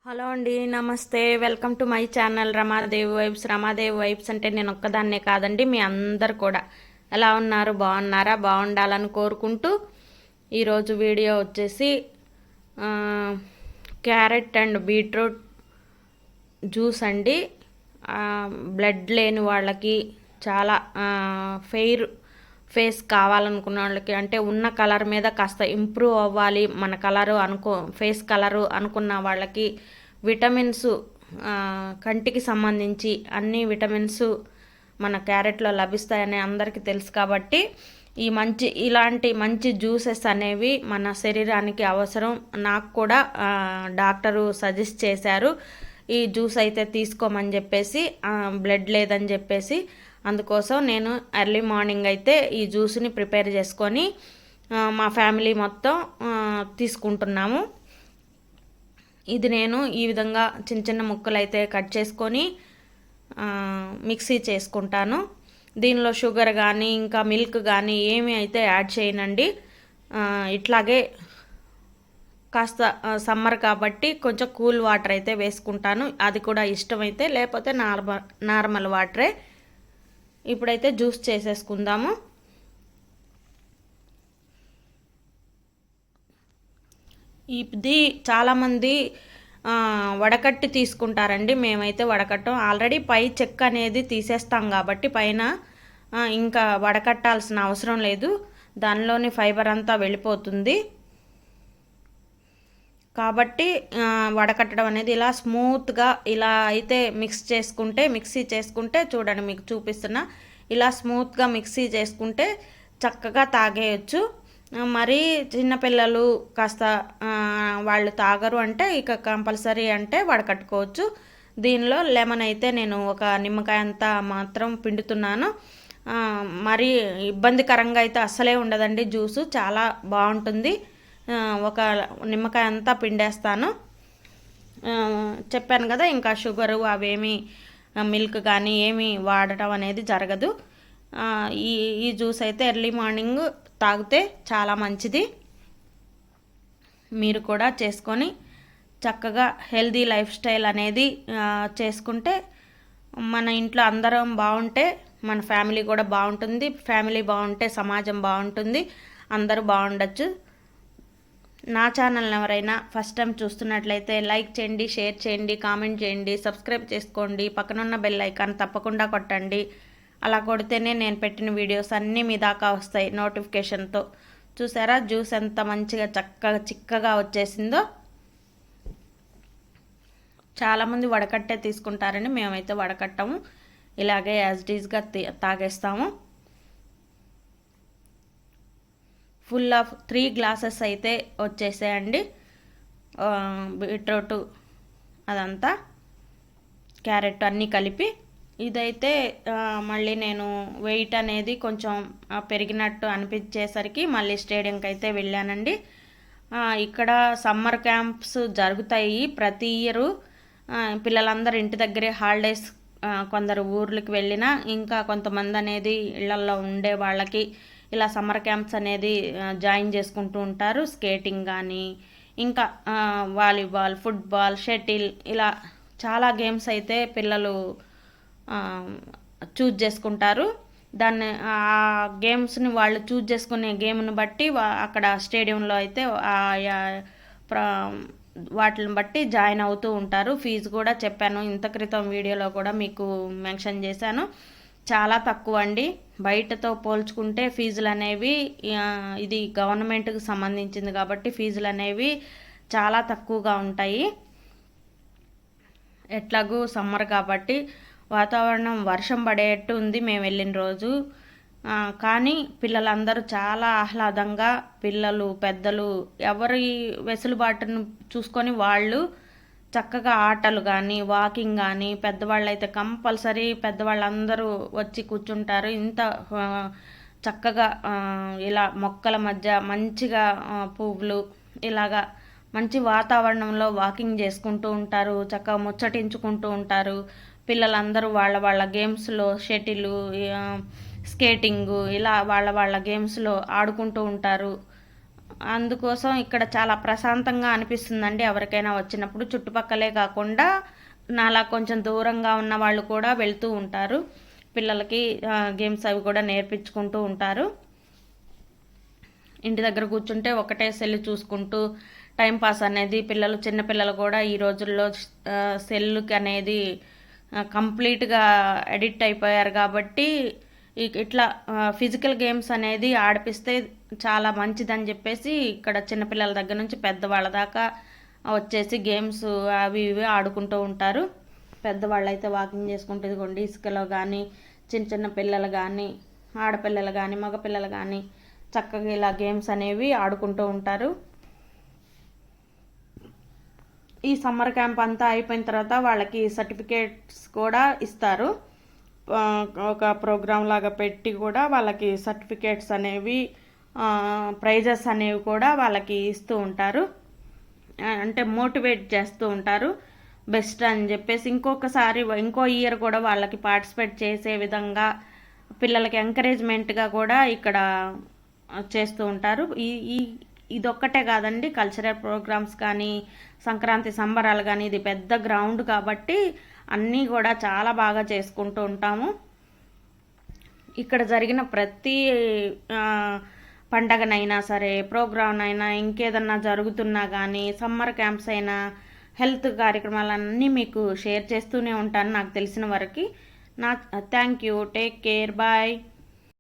Hello అండి, నమస్తే. Welcome to my channel Ramadevi vibes. Ramadevi vibes అంటే నేను ఒక్కదాన్నే కాదండి, మీ అందరు కూడా ఎలా ఉన్నారు? బాగున్నారా? బాగుండాలని కోరుకుంటూ ఈరోజు వీడియో వచ్చేసి క్యారెట్ అండ్ బీట్రూట్ జ్యూస్ అండి. బ్లడ్ లేని వాళ్ళకి, చాలా ఫెయిర్ ఫేస్ కావాలనుకున్న వాళ్ళకి, అంటే ఉన్న కలర్ మీద కాస్త ఇంప్రూవ్ అవ్వాలి మన కలరు ఫేస్ కలరు అనుకున్న వాళ్ళకి విటమిన్స్, కంటికి సంబంధించి అన్ని విటమిన్స్ మన క్యారెట్లో లభిస్తాయని అందరికీ తెలుసు. కాబట్టి ఇలాంటి మంచి జ్యూసెస్ అనేవి మన శరీరానికి అవసరం. నాకు కూడా డాక్టరు సజెస్ట్ చేశారు ఈ జ్యూస్ అయితే తీసుకోమని చెప్పేసి, బ్లడ్ లేదని చెప్పేసి. అందుకోసం నేను ఎర్లీ మార్నింగ్ అయితే ఈ జ్యూస్ని ప్రిపేర్ చేసుకొని మా ఫ్యామిలీ మొత్తం తీసుకుంటున్నాము. ఇది నేను ఈ విధంగా చిన్న చిన్న ముక్కలు అయితే కట్ చేసుకొని మిక్సీ చేసుకుంటాను. దీనిలో షుగర్ కానీ ఇంకా మిల్క్ కానీ ఏమీ అయితే యాడ్ చేయనండి. ఇట్లాగే కాస్త సమ్మర్ కాబట్టి కొంచెం కూల్ వాటర్ అయితే వేసుకుంటాను, అది కూడా ఇష్టమైతే. లేకపోతే నార్మల్ వాటరే. ఇప్పుడైతే జ్యూస్ చేసేసుకుందాము. ఇది చాలామంది వడకట్టి తీసుకుంటారండి. మేమైతే వడకట్టం. ఆల్రెడీ పై చెక్క అనేది తీసేస్తాం కాబట్టి పైన ఇంకా వడకట్టాల్సిన అవసరం లేదు, దానిలోని ఫైబర్ అంతా వెళ్ళిపోతుంది. కాబట్టి వడకట్టడం అనేది ఇలా స్మూత్గా ఇలా అయితే మిక్సీ చేసుకుంటే చూడండి, మీకు చూపిస్తున్నా. ఇలా స్మూత్గా మిక్సీ చేసుకుంటే చక్కగా తాగేయచ్చు. మరి చిన్నపిల్లలు కాస్త వాళ్ళు తాగరు అంటే ఇక కంపల్సరీ అంటే వడకట్టుకోవచ్చు. దీనిలో లెమన్ అయితే నేను ఒక నిమ్మకాయ అంతా మాత్రం పిండుతున్నాను. మరి ఇబ్బందికరంగా అయితే అస్సలే ఉండదండి, జ్యూసు చాలా బాగుంటుంది. ఒక నిమ్మకాయ అంతా పిండేస్తాను. చెప్పాను కదా, ఇంకా షుగరు అవేమీ మిల్క్ కానీ ఏమీ వాడటం అనేది జరగదు. ఈ జ్యూస్ అయితే ఎర్లీ మార్నింగ్ తాగితే చాలా మంచిది. మీరు కూడా చేసుకొని చక్కగా హెల్దీ లైఫ్ స్టైల్ అనేది చేసుకుంటే మన ఇంట్లో అందరం బాగుంటే మన ఫ్యామిలీ కూడా బాగుంటుంది. ఫ్యామిలీ బాగుంటే సమాజం బాగుంటుంది, అందరూ బాగుండొచ్చు. నా ఛానల్ని ఎవరైనా ఫస్ట్ టైం చూస్తున్నట్లయితే లైక్ చేయండి, షేర్ చేయండి, కామెంట్ చేయండి, సబ్స్క్రైబ్ చేసుకోండి. పక్కనున్న బెల్ ఐకాన్ తప్పకుండా కొట్టండి. అలా కొడితేనే నేను పెట్టిన వీడియోస్ అన్నీ మీ దాకా వస్తాయి నోటిఫికేషన్తో. చూసారా జ్యూస్ ఎంత మంచిగా చిక్కగా వచ్చేసిందో. చాలామంది వడకట్టే తీసుకుంటారని, మేమైతే వడకట్టము, ఇలాగే యాజ్ డీజ్గా తాగేస్తాము. ఫుల్ ఆఫ్ 3 గ్లాసెస్ అయితే వచ్చేసాయండి. బీట్రూట్ అదంతా, క్యారెట్ అన్నీ కలిపి. ఇదైతే మళ్ళీ నేను వెయిట్ అనేది కొంచెం పెరిగినట్టు అనిపించేసరికి మళ్ళీ స్టేడియంకి అయితే వెళ్ళానండి. ఇక్కడ సమ్మర్ క్యాంప్స్ జరుగుతాయి ప్రతి ఇయరు. పిల్లలందరూ ఇంటి దగ్గరే హాలిడేస్, కొందరు ఊర్లకు వెళ్ళినా, ఇంకా కొంతమంది అనేది ఇళ్లల్లో ఉండే వాళ్ళకి ఇలా సమ్మర్ క్యాంప్స్ అనేది జాయిన్ చేసుకుంటూ ఉంటారు. స్కేటింగ్ కానీ ఇంకా వాలీబాల్, ఫుట్బాల్, షటిల్, ఇలా చాలా గేమ్స్ అయితే పిల్లలు చూజ్ చేసుకుంటారు. దాన్ని ఆ గేమ్స్ని వాళ్ళు చూజ్ చేసుకునే గేమ్ని బట్టి అక్కడ స్టేడియంలో అయితే వాటిని బట్టి జాయిన్ అవుతూ ఉంటారు. ఫీజు కూడా చెప్పాను, ఇంత క్రితం వీడియోలో కూడా మీకు మెన్షన్ చేశాను. చాలా తక్కువ అండి. బయటతో పోల్చుకుంటే ఫీజులు అనేవి, ఇది గవర్నమెంట్కి సంబంధించింది కాబట్టి ఫీజులు అనేవి చాలా తక్కువగా ఉంటాయి. ఎట్లాగూ సమ్మర్ కాబట్టి వాతావరణం వర్షం పడేట్టు ఉంది మేము వెళ్ళిన రోజు. కానీ పిల్లలందరూ చాలా ఆహ్లాదంగా, పిల్లలు పెద్దలు ఎవరి వెసులుబాటును చూసుకొని వాళ్ళు చక్కగా ఆటలు కానీ వాకింగ్ కానీ, పెద్దవాళ్ళు అయితే కంపల్సరీ పెద్దవాళ్ళందరూ వచ్చి కూర్చుంటారు. ఇంత చక్కగా ఇలా మొక్కల మధ్య మంచిగా పువ్వులు ఇలాగా మంచి వాతావరణంలో వాకింగ్ చేసుకుంటూ ఉంటారు, చక్కగా ముచ్చటించుకుంటూ ఉంటారు. పిల్లలందరూ వాళ్ళ గేమ్స్లో షటిలు, స్కేటింగు ఇలా వాళ్ళ గేమ్స్లో ఆడుకుంటూ ఉంటారు. అందుకోసం ఇక్కడ చాలా ప్రశాంతంగా అనిపిస్తుందండి ఎవరికైనా వచ్చినప్పుడు. చుట్టుపక్కలే కాకుండా నాలా కొంచెం దూరంగా ఉన్న వాళ్ళు కూడా వెళ్తూ ఉంటారు. పిల్లలకి గేమ్స్ అవి కూడా నేర్పించుకుంటూ ఉంటారు. ఇంటి దగ్గర కూర్చుంటే ఒకటే సెల్ చూసుకుంటూ టైంపాస్ అనేది చిన్నపిల్లలు కూడా ఈ రోజుల్లో సెల్కి అనేది కంప్లీట్గా అడిక్ట్ అయిపోయారు. కాబట్టి ఇట్లా ఫిజికల్ గేమ్స్ అనేది ఆడిపిస్తే చాలా మంచిదని చెప్పేసి ఇక్కడ చిన్నపిల్లల దగ్గర నుంచి పెద్దవాళ్ళ దాకా వచ్చేసి గేమ్స్ అవి ఇవి ఆడుకుంటూ ఉంటారు. పెద్దవాళ్ళు అయితే వాకింగ్ చేసుకుంటూ ఇదిగోండి ఇసుకలో కానీ చిన్న చిన్న పిల్లలు కానీ ఆడపిల్లలు కానీ మగపిల్లలు కానీ చక్కగా ఇలా గేమ్స్ అనేవి ఆడుకుంటూ ఉంటారు. ఈ సమ్మర్ క్యాంప్ అంతా అయిపోయిన తర్వాత వాళ్ళకి సర్టిఫికేట్స్ కూడా ఇస్తారు. ఒక ప్రోగ్రామ్ లాగా పెట్టి కూడా వాళ్ళకి సర్టిఫికేట్స్ అనేవి ప్రైజెస్ అనేవి కూడా వాళ్ళకి ఇస్తూ ఉంటారు. అంటే మోటివేట్ చేస్తూ ఉంటారు బెస్ట్ అని చెప్పేసి. ఇంకో ఇయర్ కూడా వాళ్ళకి పార్టిసిపేట్ చేసే విధంగా పిల్లలకి ఎంకరేజ్మెంట్గా కూడా ఇక్కడ చేస్తూ ఉంటారు. ఇదొక్కటే కాదండి, కల్చరల్ ప్రోగ్రామ్స్ కానీ సంక్రాంతి సంబరాలు కానీ ఇది పెద్ద గ్రౌండ్ కాబట్టి అన్నీ కూడా చాలా బాగా చేసుకుంటూ ఉంటాము. ఇక్కడ జరిగిన ప్రతి పండగనైనా సరే, ప్రోగ్రామ్ అయినా, ఇంకేదన్నా జరుగుతున్నా కానీ, సమ్మర్ క్యాంప్స్ అయినా, హెల్త్ కార్యక్రమాలన్నీ మీకు షేర్ చేస్తూనే ఉంటాను నాకు తెలిసిన వరకు. Thank you. Take care. Bye.